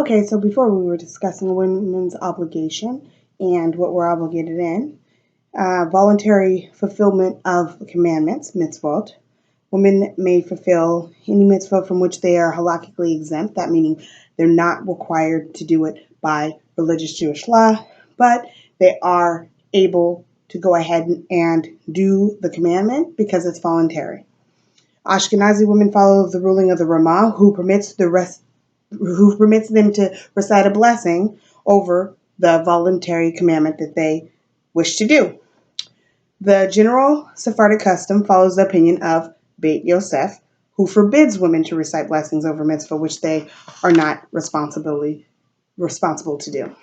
Okay, so before we were discussing women's obligation and what we're obligated in, voluntary fulfillment of commandments, mitzvot. Women may fulfill any mitzvah from which they are halakhically exempt, that meaning they're not required to do it by religious Jewish law, but they are able to go ahead and do the commandment because it's voluntary. Ashkenazi women follow the ruling of the Ramah, who permits them to recite a blessing over the voluntary commandment that they wish to do. The general Sephardic custom follows the opinion of Beit Yosef, who forbids women to recite blessings over mitzvah, which they are not responsible to do.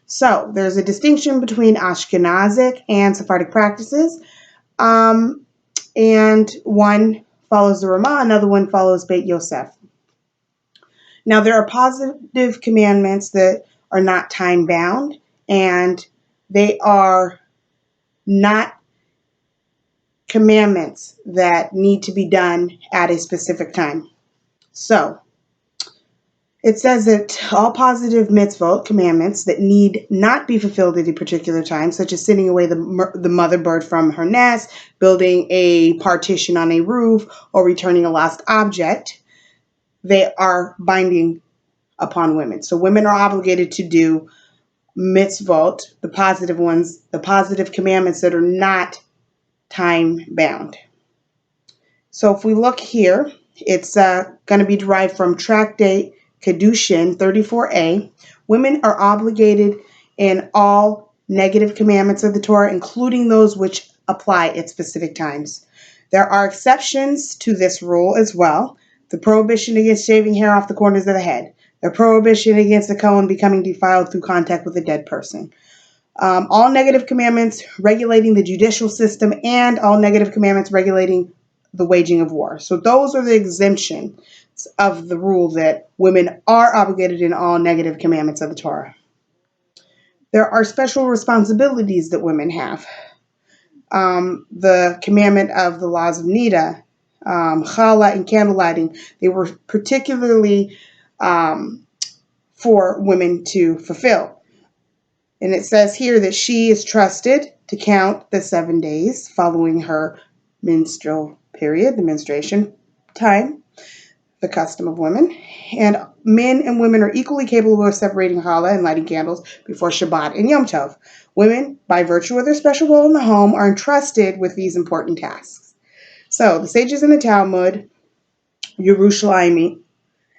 So there's a distinction between Ashkenazic and Sephardic practices, and one follows the Ramah, another one follows Beit Yosef. Now, there are positive commandments that are not time bound, and they are not commandments that need to be done at a specific time. So, it says that all positive mitzvot, commandments that need not be fulfilled at a particular time, such as sending away the mother bird from her nest, building a partition on a roof, or returning a lost object, they are binding upon women. So women are obligated to do mitzvot, the positive ones, the positive commandments that are not time bound. So if we look here, it's going to be derived from Tractate Kedushin 34a. Women are obligated in all negative commandments of the Torah, including those which apply at specific times. There are exceptions to this rule as well. The prohibition against shaving hair off the corners of the head. The prohibition against the Kohen becoming defiled through contact with a dead person. All negative commandments regulating the judicial system, and all negative commandments regulating the waging of war. So those are the exemptions of the rule that women are obligated in all negative commandments of the Torah. There are special responsibilities that women have. The commandment of the laws of Nida, challah, and candle lighting, they were particularly for women to fulfill. And it says here that she is trusted to count the 7 days following her menstrual period, the menstruation time, the custom of women. And men and women are equally capable of separating challah and lighting candles before Shabbat and Yom Tov. Women, by virtue of their special role in the home, are entrusted with these important tasks. So the sages in the Talmud, Yerushalmi,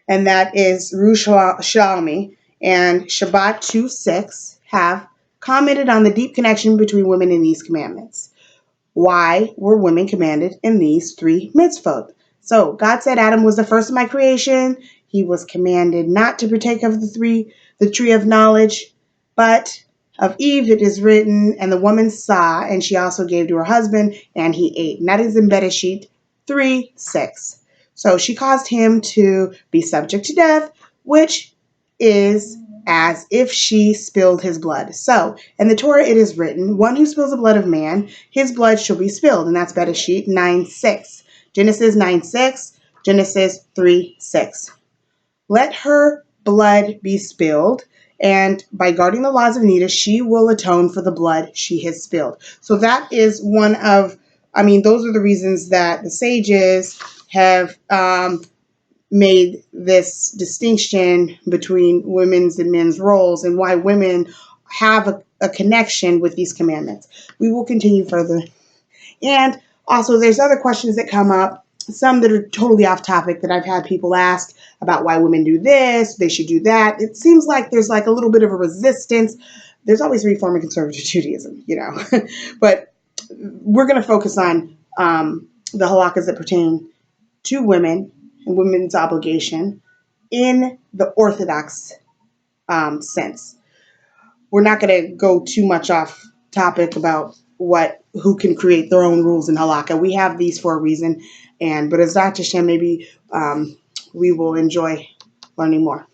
and that is Yerushalmi, and Shabbat 2:6 have commented on the deep connection between women and these commandments. Why were women commanded in these 3 mitzvot? So God said Adam was the first of my creation. He was commanded not to partake of the tree of knowledge, but of Eve it is written, and the woman saw, and she also gave to her husband, and he ate. And that is in Bereshit 3:6. So she caused him to be subject to death, which is as if she spilled his blood. So, in the Torah it is written, one who spills the blood of man, his blood shall be spilled. And that's Bereshit 9:6. Genesis 9:6, Genesis 3:6. Let her blood be spilled, and by guarding the laws of Nida, she will atone for the blood she has spilled. So that is those are the reasons that the sages have made this distinction between women's and men's roles and why women have a connection with these commandments. We will continue further. And also there's other questions that come up, some that are totally off topic that I've had people ask about why women do this, they should do that. It seems like there's like a little bit of a resistance. There's always Reform and Conservative Judaism, but we're going to focus on the halakhas that pertain to women and women's obligation in the Orthodox sense. We're not going to go too much off topic about who can create their own rules in halakha. We have these for a reason, but as Dr. Shem, maybe we will enjoy learning more.